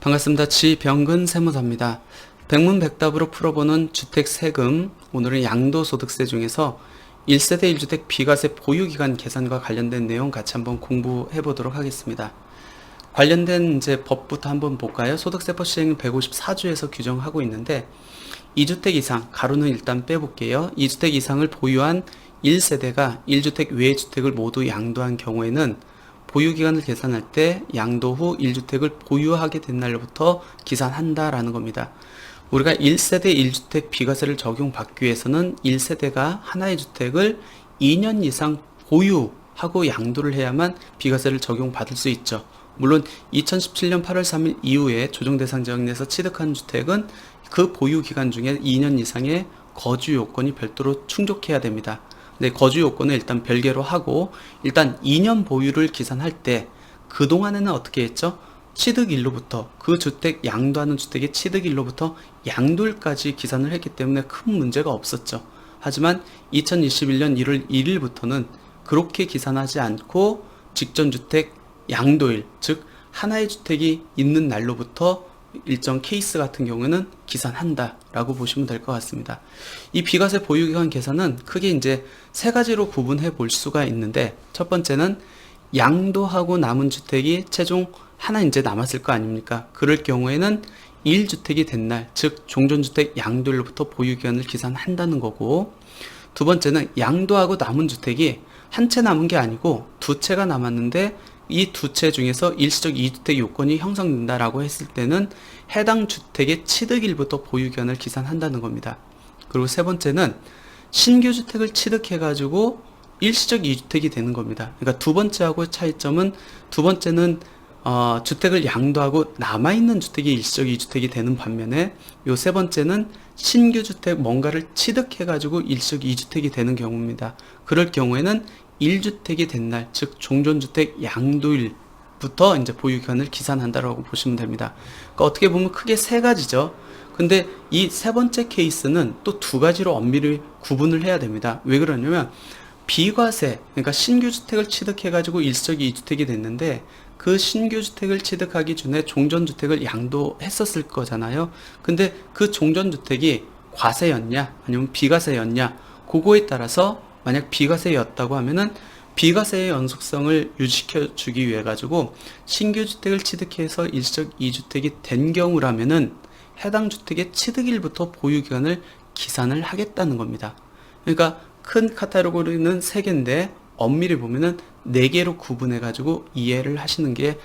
반갑습니다. 지병근 세무사입니다. 백문백답으로 풀어보는 주택세금, 오늘은 양도소득세 중에서 1세대 1주택 비과세 보유기간 계산과 관련된 내용 같이 한번 공부해 보도록 하겠습니다. 관련된 이제 법부터 한번 볼까요? 소득세법 시행 154조에서 규정하고 있는데 2주택 이상, 가로는 일단 빼볼게요. 2주택 이상을 보유한 1세대가 1주택 외 주택을 모두 양도한 경우에는 보유기간을 계산할 때 양도 후 1주택을 보유하게 된 날로부터 계산한다라는 겁니다. 우리가 1세대 1주택 비과세를 적용받기 위해서는 1세대가 하나의 주택을 2년 이상 보유하고 양도를 해야만 비과세를 적용받을 수 있죠. 물론 2017년 8월 3일 이후에 조정대상 지역 내에서 취득한 주택은 그 보유기간 중에 2년 이상의 거주 요건이 별도로 충족해야 됩니다. 네, 거주 요건은 일단 별개로 하고 일단 2년 보유를 계산할 때 그동안에는 어떻게 했죠? 취득일로부터 그 주택 양도하는 주택의 취득일로부터 양도일까지 계산을 했기 때문에 큰 문제가 없었죠. 하지만 2021년 1월 1일부터는 그렇게 계산하지 않고 직전주택 양도일, 즉 하나의 주택이 있는 날로부터 일정 케이스 같은 경우에는 계산한다라고 보시면 될 것 같습니다. 이 비과세 보유기간 계산은 크게 이제 세 가지로 구분해 볼 수가 있는데, 첫 번째는 양도하고 남은 주택이 최종 하나 이제 남았을 거 아닙니까? 그럴 경우에는 1주택이 된 날, 즉 종전주택 양도일로부터 보유기간을 계산한다는 거고, 두 번째는 양도하고 남은 주택이 한 채 남은 게 아니고 두 채가 남았는데 이 두 채 중에서 일시적 2주택 요건이 형성된다라고 했을 때는 해당 주택의 취득일부터 보유기간을 계산한다는 겁니다. 그리고 세 번째는 신규 주택을 취득해가지고 일시적 2주택이 되는 겁니다. 그러니까 두 번째하고 차이점은, 두 번째는 주택을 양도하고 남아있는 주택이 일시적 2주택이 되는 반면에 요 세 번째는 신규 주택 뭔가를 취득해가지고 일시적 2주택이 되는 경우입니다. 그럴 경우에는 1주택이 된 날, 즉 종전주택 양도일부터 이제 보유기간을 계산한다라고 보시면 됩니다. 그러니까 어떻게 보면 크게 세 가지죠. 근데 이 세 번째 케이스는 또 두 가지로 엄밀히 구분을 해야 됩니다. 왜 그러냐면 비과세, 그러니까 신규 주택을 취득해가지고 일시적 2주택이 됐는데 그 신규 주택을 취득하기 전에 종전주택을 양도했었을 거잖아요. 근데 그 종전주택이 과세였냐 아니면 비과세였냐, 그거에 따라서 만약 비과세였다고 하면은 비과세의 연속성을 유지시켜 주기 위해 가지고 신규 주택을 취득해서 일시적 2주택이 된 경우라면은 해당 주택의 취득일부터 보유기간을 계산을 하겠다는 겁니다. 그러니까 큰 카테고리는 3개인데 엄밀히 보면은 4개로 구분해 가지고 이해를 하시는 게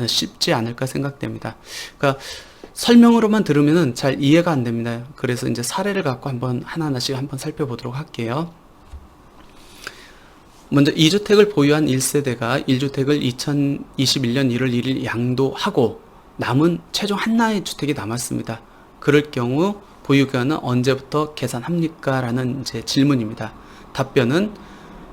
쉽지 않을까 생각됩니다. 그러니까 설명으로만 들으면은 잘 이해가 안 됩니다. 그래서 이제 사례를 갖고 한번 하나하나씩 한번 살펴보도록 할게요. 먼저 2주택을 보유한 1세대가 1주택을 2021년 1월 1일 양도하고 남은 최종 하나의 주택이 남았습니다. 그럴 경우 보유기간은 언제부터 계산합니까? 라는 이제 질문입니다. 답변은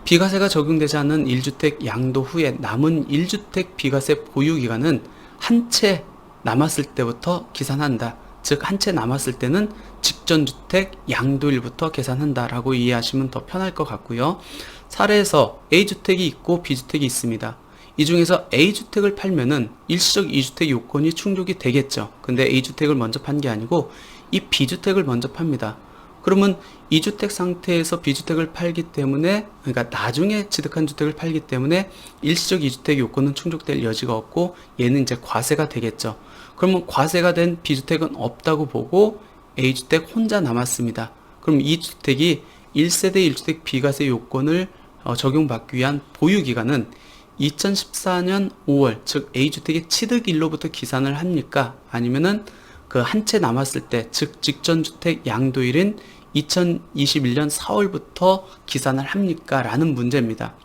비과세가 적용되지 않은 1주택 양도 후에 남은 1주택 비과세 보유기간은 한 채 남았을 때부터 계산한다. 즉 한 채 남았을 때는 직전주택 양도일부터 계산한다라고 이해하시면 더 편할 것 같고요. 사례에서 A주택이 있고 B주택이 있습니다. 이 중에서 A주택을 팔면은 일시적 2주택 요건이 충족이 되겠죠. 근데 A주택을 먼저 판 게 아니고 이 B주택을 먼저 팝니다. 그러면 2주택 상태에서 B주택을 팔기 때문에, 그러니까 나중에 취득한 주택을 팔기 때문에 일시적 2주택 요건은 충족될 여지가 없고 얘는 이제 과세가 되겠죠. 그러면 과세가 된 B주택은 없다고 보고 A주택 혼자 남았습니다. 그럼 이 주택이 1세대 1주택 비과세 요건을 적용받기 위한 보유기간은 2014년 5월, 즉 A주택의 취득일로부터 계산을 합니까? 아니면은 그 한 채 남았을 때, 즉 직전주택 양도일인 2021년 4월부터 계산을 합니까? 라는 문제입니다.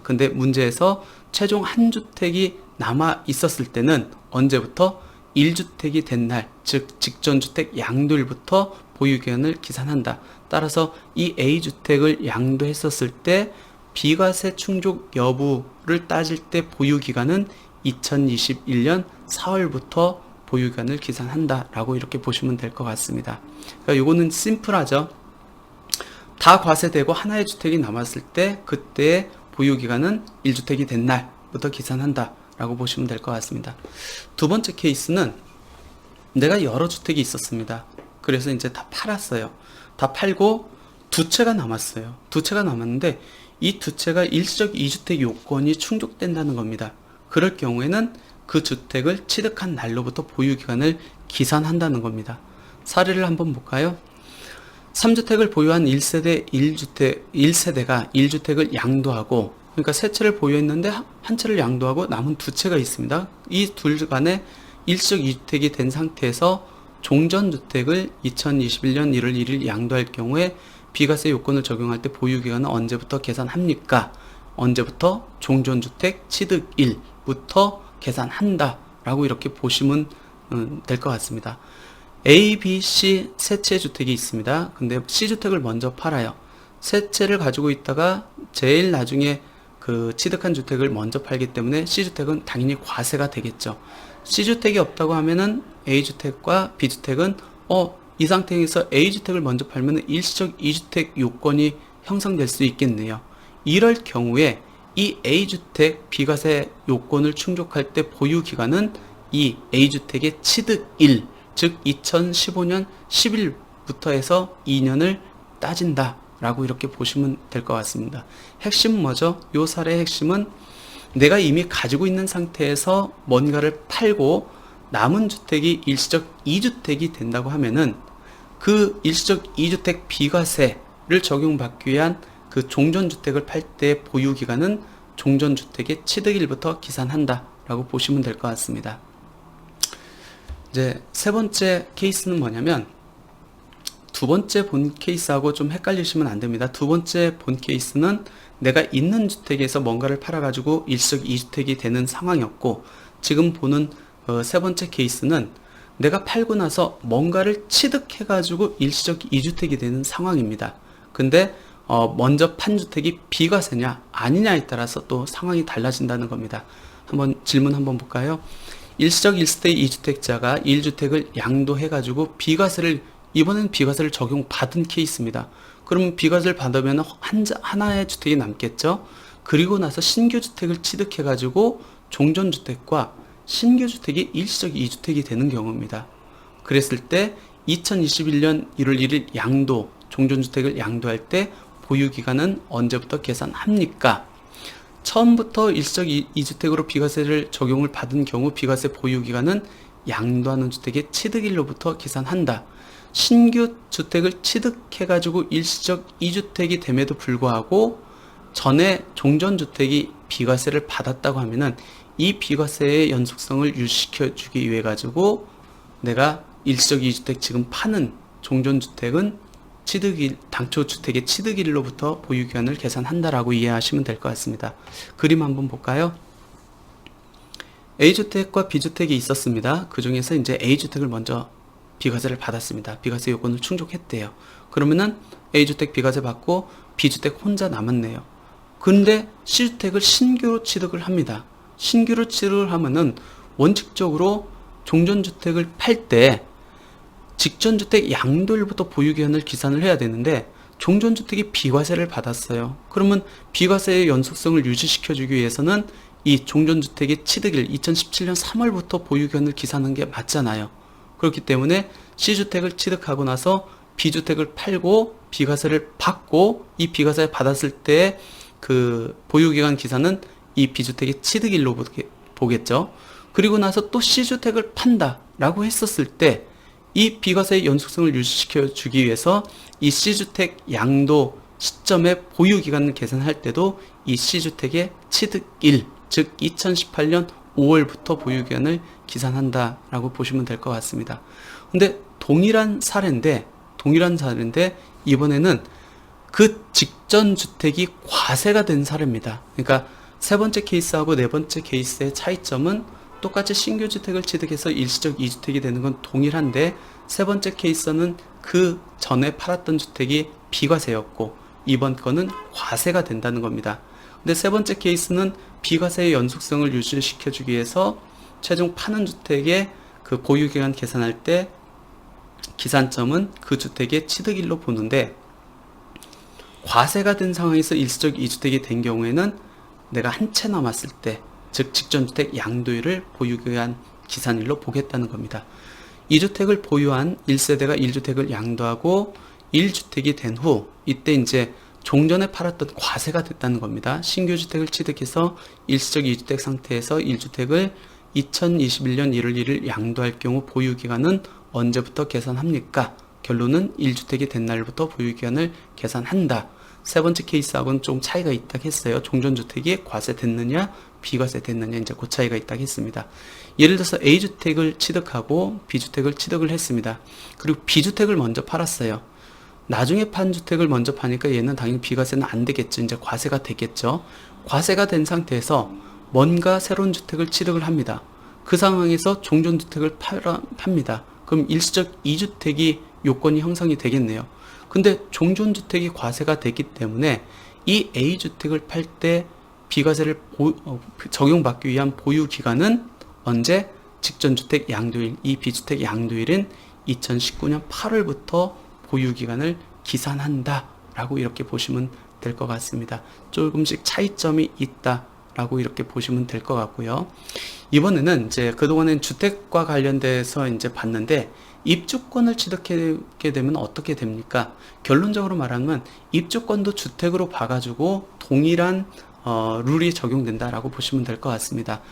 근데 문제에서 최종 한 주택이 남아 있었을 때는 언제부터? 1주택이 된 날, 즉 직전주택 양도일부터 보유기간을 계산한다. 따라서 이 A주택을 양도했었을 때 비과세 충족 여부를 따질 때 보유기간은 2021년 4월부터 보유기간을 계산한다라고 이렇게 보시면 될 것 같습니다. 그러니까 요거는 심플하죠. 다 과세되고 하나의 주택이 남았을 때 그때 보유기간은 1주택이 된 날부터 계산한다 라고 보시면 될 것 같습니다. 두 번째 케이스는 내가 여러 주택이 있었습니다. 그래서 이제 다 팔았어요. 다 팔고 두 채가 남았어요. 두 채가 남았는데 이 두 채가 일시적 2주택 요건이 충족된다는 겁니다. 그럴 경우에는 그 주택을 취득한 날로부터 보유기간을 기산한다는 겁니다. 사례를 한번 볼까요? 3주택을 보유한 1세대가 1주택을 양도하고, 그러니까 세 채를 보유했는데 한 채를 양도하고 남은 두 채가 있습니다. 이 둘 간에 일시적 2주택이 된 상태에서 종전주택을 2021년 1월 1일 양도할 경우에 비과세 요건을 적용할 때 보유기간은 언제부터 계산합니까? 언제부터? 종전주택 취득일부터 계산한다 라고 이렇게 보시면 될 것 같습니다. A, B, C 세 채 주택이 있습니다. 근데 C주택을 먼저 팔아요. 세 채를 가지고 있다가 제일 나중에 그 취득한 주택을 먼저 팔기 때문에 C주택은 당연히 과세가 되겠죠. C주택이 없다고 하면은 A주택과 B주택은 이 상태에서 A주택을 먼저 팔면 일시적 2주택 요건이 형성될 수 있겠네요. 이럴 경우에 이 A주택 비과세 요건을 충족할 때 보유기간은 이 A주택의 취득일, 즉 2015년 10일부터 해서 2년을 따진다 라고 이렇게 보시면 될 것 같습니다. 핵심은 뭐죠? 이 사례의 핵심은 내가 이미 가지고 있는 상태에서 뭔가를 팔고 남은 주택이 일시적 2주택이 된다고 하면은 그 일시적 2주택 비과세를 적용받기 위한 그 종전주택을 팔 때 보유기간은 종전주택의 취득일부터 기산한다 라고 보시면 될 것 같습니다. 이제 세 번째 케이스는 뭐냐면, 두 번째 본 케이스하고 좀 헷갈리시면 안 됩니다. 두 번째 본 케이스는 내가 있는 주택에서 뭔가를 팔아가지고 일시적 2주택이 되는 상황이었고, 지금 보는 세 번째 케이스는 내가 팔고 나서 뭔가를 취득해가지고 일시적 2주택이 되는 상황입니다. 근데 먼저 판 주택이 비과세냐 아니냐에 따라서 또 상황이 달라진다는 겁니다. 질문 한번 볼까요? 일시적 1세대 2주택자가 1주택을 양도해가지고 이번에는 비과세를 적용받은 케이스입니다. 그러면 비과세를 받으면 하나의 주택이 남겠죠? 그리고 나서 신규 주택을 취득해가지고 종전주택과 신규 주택이 일시적 2주택이 되는 경우입니다. 그랬을 때 2021년 1월 1일 종전주택을 양도할 때 보유기간은 언제부터 계산합니까? 처음부터 일시적 2주택으로 비과세를 적용을 받은 경우 비과세 보유기간은 양도하는 주택의 취득일로부터 계산한다. 신규 주택을 취득해가지고 일시적 2주택이 됨에도 불구하고 전에 종전주택이 비과세를 받았다고 하면은 이 비과세의 연속성을 유지시켜 주기 위해 가지고 내가 일시적 2주택 지금 파는 종전주택은 당초 주택의 취득일로부터 보유기간을 계산한다라고 이해하시면 될 것 같습니다. 그림 한번 볼까요? A주택과 B주택이 있었습니다. 그 중에서 이제 A주택을 먼저 비과세를 받았습니다. 비과세 요건을 충족했대요. 그러면은 A주택 비과세 받고 B주택 혼자 남았네요. 근데 C주택을 신규로 취득을 합니다. 신규로 취득을 하면은 원칙적으로 종전주택을 팔 때 직전주택 양도일부터 보유기간을 기산을 해야 되는데 종전주택이 비과세를 받았어요. 그러면 비과세의 연속성을 유지시켜주기 위해서는 이 종전주택의 취득일 2017년 3월부터 보유기간을 기산하는 게 맞잖아요. 그렇기 때문에 C주택을 취득하고 나서 B주택을 팔고 비과세를 받고 이 비과세 받았을 때 그 보유기간 기산은 이 B주택의 취득일로 보겠죠. 그리고 나서 또 C주택을 판다 라고 했었을 때 이 비과세의 연속성을 유지시켜 주기 위해서 이 C주택 양도 시점의 보유기간을 계산할 때도 이 C주택의 취득일, 즉 2018년 5월부터 보유기간을 기산한다 라고 보시면 될 것 같습니다. 근데 동일한 사례인데 이번에는 그 직전 주택이 과세가 된 사례입니다. 그러니까 세 번째 케이스하고 네 번째 케이스의 차이점은 똑같이 신규 주택을 취득해서 일시적 2주택이 되는 건 동일한데 세 번째 케이스는 그 전에 팔았던 주택이 비과세였고 이번 거는 과세가 된다는 겁니다. 근데 세 번째 케이스는 비과세의 연속성을 유지시켜 주기 위해서 최종 파는 주택의 그 보유기간 계산할 때 기산점은 그 주택의 취득일로 보는데, 과세가 된 상황에서 일시적 2주택이 된 경우에는 내가 한 채 남았을 때 즉 직전주택 양도일을 보유기간 기산일로 보겠다는 겁니다. 2주택을 보유한 1세대가 1주택을 양도하고 1주택이 된 후 이때 이제 종전에 팔았던 과세가 됐다는 겁니다. 신규 주택을 취득해서 일시적 2주택 상태에서 1주택을 2021년 1월 1일 양도할 경우 보유기간은 언제부터 계산합니까? 결론은 1주택이 된 날부터 보유기간을 계산한다. 세 번째 케이스하고는 좀 차이가 있다고 했어요. 종전주택이 과세됐느냐 비과세됐느냐 이제 그 차이가 있다고 했습니다. 예를 들어서 A주택을 취득하고 B주택을 취득을 했습니다. 그리고 B주택을 먼저 팔았어요. 나중에 판 주택을 먼저 파니까 얘는 당연히 비과세는 안 되겠죠. 이제 과세가 되겠죠. 과세가 된 상태에서 뭔가 새로운 주택을 취득을 합니다. 그 상황에서 종전주택을 팝니다. 그럼 일시적 2주택이 요건이 형성이 되겠네요. 근데 종전주택이 과세가 되기 때문에 이 A주택을 팔 때 비과세를 적용받기 위한 보유기간은 언제? 직전주택 양도일, 이 B주택 양도일은 2019년 8월부터 보유기간을 기산한다 라고 이렇게 보시면 될 것 같습니다. 조금씩 차이점이 있다 라고 이렇게 보시면 될 것 같고요. 이번에는 이제 그동안엔 주택과 관련돼서 이제 봤는데 입주권을 취득하게 되면 어떻게 됩니까? 결론적으로 말하면 입주권도 주택으로 봐가지고 동일한 룰이 적용된다라고 보시면 될 것 같습니다.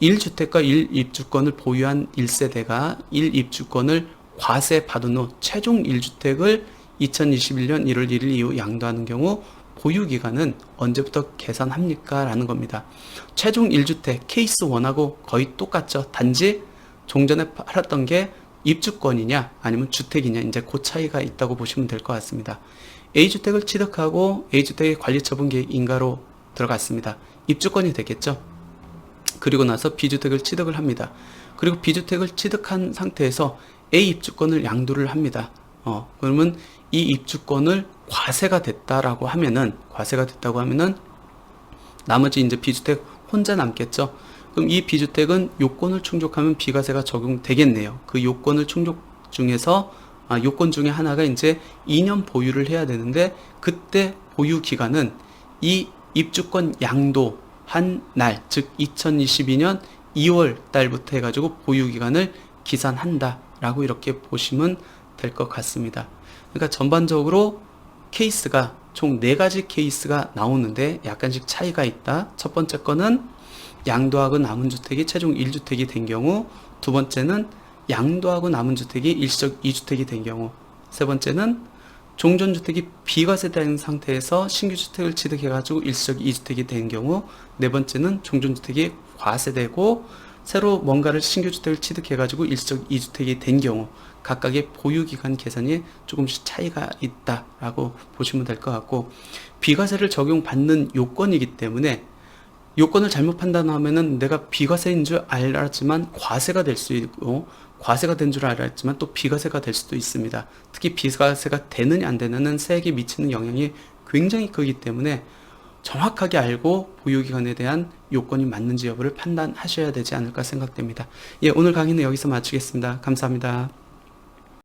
1주택과 1입주권을 보유한 1세대가 1입주권을 과세 받은 후 최종 1주택을 2021년 1월 1일 이후 양도하는 경우 보유기간은 언제부터 계산합니까? 라는 겁니다. 최종 1주택 케이스 1하고 거의 똑같죠. 단지 종전에 팔았던 게 입주권이냐 아니면 주택이냐 이제 그 차이가 있다고 보시면 될 것 같습니다. A주택을 취득하고 A주택의 관리처분계획 인가로 들어갔습니다. 입주권이 되겠죠. 그리고 나서 B주택을 취득을 합니다. 그리고 B주택을 취득한 상태에서 A 입주권을 양도를 합니다. 그러면 이 입주권을 과세가 됐다고 하면은 나머지 이제 B주택 혼자 남겠죠. 그럼 이 B주택은 요건을 충족하면 비과세가 적용되겠네요. 그 요건을 충족 중에서 요건 중에 하나가 이제 2년 보유를 해야 되는데 그때 보유 기간은 이 입주권 양도한 날, 즉 2022년 2월 달부터 해가지고 보유 기간을 기산한다라고 이렇게 보시면 될 것 같습니다. 그러니까 전반적으로 케이스가 총 4가지 케이스가 나오는데 약간씩 차이가 있다. 첫 번째 거는 양도하고 남은 주택이 최종 1주택이 된 경우, 두 번째는 양도하고 남은 주택이 일시적 2주택이 된 경우, 세 번째는 종전주택이 비과세된 상태에서 신규 주택을 취득해가지고 일시적 2주택이 된 경우, 네 번째는 종전주택이 과세되고 새로 뭔가를 신규 주택을 취득해가지고 일시적 2주택이 된 경우 각각의 보유기간 계산이 조금씩 차이가 있다라고 보시면 될 것 같고, 비과세를 적용받는 요건이기 때문에 요건을 잘못 판단하면은 내가 비과세인 줄 알았지만 과세가 될 수 있고, 과세가 된 줄 알았지만 또 비과세가 될 수도 있습니다. 특히 비과세가 되느냐 안 되느냐는 세액에 미치는 영향이 굉장히 크기 때문에 정확하게 알고 보유기간에 대한 요건이 맞는지 여부를 판단하셔야 되지 않을까 생각됩니다. 예, 오늘 강의는 여기서 마치겠습니다. 감사합니다.